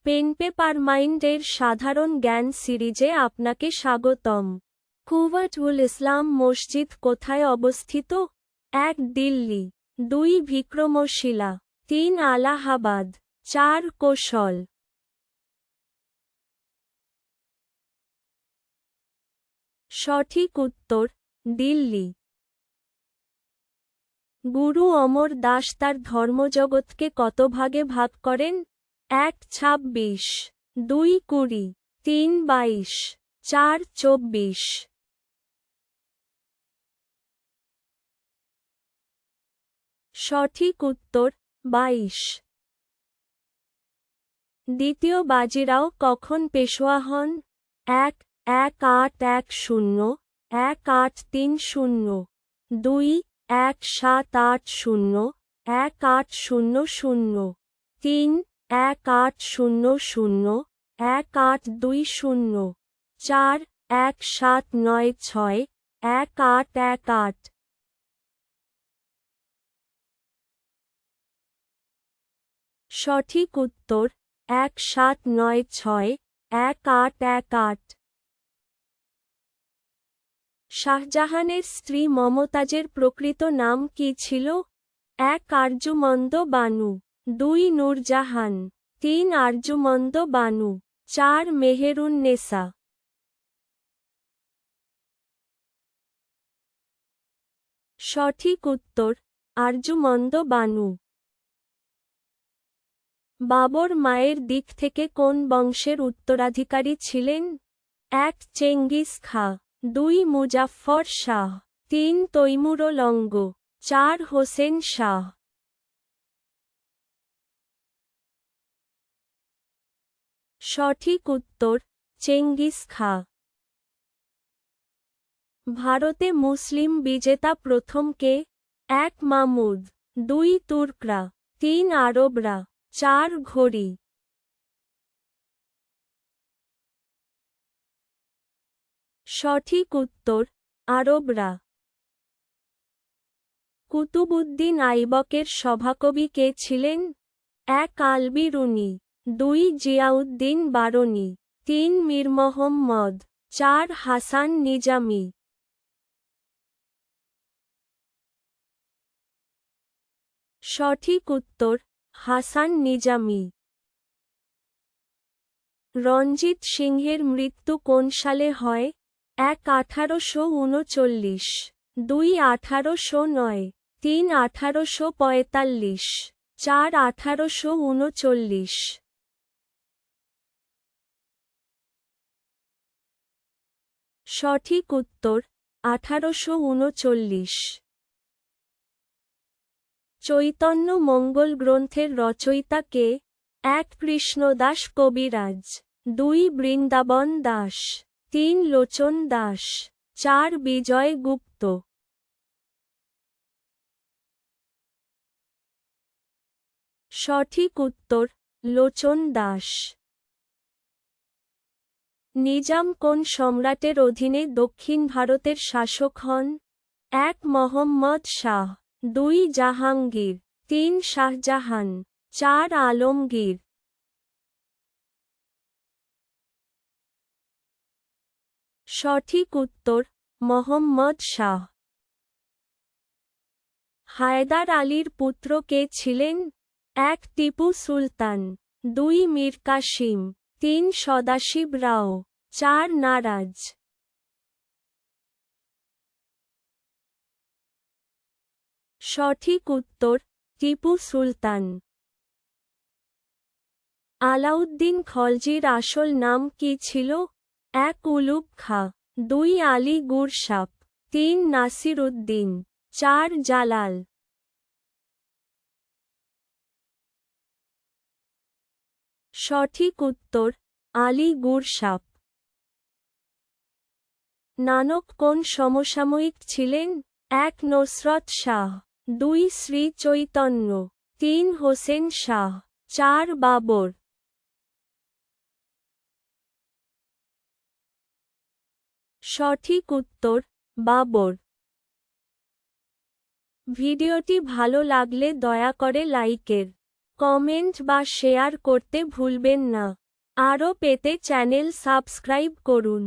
Pen paper মাইন্ডের সাধারণ জ্ঞান সিরিজে আপনাকে স্বাগতম। কুওয়াতুল ইসলাম মসজিদ কোথায় অবস্থিত? ১. দিল্লি, ২. বিক্রমশিলা, ৩. আলাহাবাদ, ৪. কোশল। সঠিক উত্তর দিল্লি। গুরু অমর দাস তার ধর্মজগৎকে কত ভাগে ভাগ করেন? ১. ২৬, ২. ২০, ৩. ২২, ৪. ২৪। সঠিক উত্তর ২২। দ্বিতীয় বাজিরাও কখন পেশোয়া হন? ১. ১৮১০, ১৮৩০, ২. ১৭৮০, ১৮০০, ৩. ১৮০০, ১৮২০, ৪. ১৭৯৬, ১৮১৮। সঠিক উত্তর ১৭৯৬, ১৮১৮। শাহজাহানের স্ত্রী মমতাজের প্রকৃত নাম কী ছিল? ১. আরজুমন্দ বানু, ২. নূরজাহান, ৩. আরজুমন্দ বানু, ৪. মেহেরুন্নেসা। সঠিক উত্তর আরজুমন্দ বানু। বাবর মায়ের দিক থেকে কোন বংশের উত্তরাধিকারী ছিলেন? ১. চেঙ্গিস খা, ২. মুজাফফর শাহ, ৩. তৈমুরলঙ্গ, ৪. হোসেন শাহ। সঠিক উত্তর চেঙ্গিস খা। ভারতে মুসলিম বিজেতা প্রথম কে? ১. মামুদ, ২. তুর্করা, ৩. আরবরা, ৪. ঘড়ি। সঠিক উত্তর আরবরা। কুতুবউদ্দিন আইবকের সভাকবি কে ছিলেন? ১. আলবি রুনি, ২. জিয়াউদ্দিন বারনী, ৩. মীর মোহাম্মদ, ৪. হাসান নিজামী। সঠিক উত্তর হাসান নিজামী। রঞ্জিত সিংহের মৃত্যু কোন সালে হয়? ১. ১৮৩৯, ২. ১৮০৯, ৩. ১৮৪৫, ৪. ১৮৩৯। সঠিক উত্তর ১৮৩৯। চৈতন্য মঙ্গল গ্রন্থের রচয়িতা কে? ১. কৃষ্ণদাস কবিরাজ, ২. বৃন্দাবন দাস, ৩. লোচন দাস, ৪. বিজয় গুপ্ত। সঠিক উত্তর লোচন দাস। নিজাম কোন সম্রাটের অধীনে দক্ষিণ ভারতের শাসক হন? ১. মোহাম্মদ শাহ, ২. জাহাঙ্গীর, ৩. শাহজাহান, ৪. আলমগীর। সঠিক উত্তর মোহাম্মদ শাহ। হায়দার আলীর পুত্র কে ছিলেন? ১. টিপু সুলতান, ২. মীর কাসিম, ৩. সদাশিব রাও, ৪. নারাজ। সঠিক উত্তর টিপু সুলতান। আলাউদ্দিন খলজির আসল নাম কী ছিল? ১. উলুগ খা, ২. আলী গুরসাপ, ৩. নাসির উদ্দিন, ৪. জালাল। সঠিক উত্তর আলী গুরসাপ। নানক কোন সমসাময়িক ছিলেন? ১. নসরত শাহ, ২. শ্রী চৈতন্য, ৩. হোসেন শাহ, ৪. বাবর। সঠিক উত্তর বাবর। ভিডিওটি ভালো লাগলে দয়া করে লাইকের কমেন্ট বা শেয়ার করতে ভুলবেন না। আরও পেতে চ্যানেল সাবস্ক্রাইব করুন।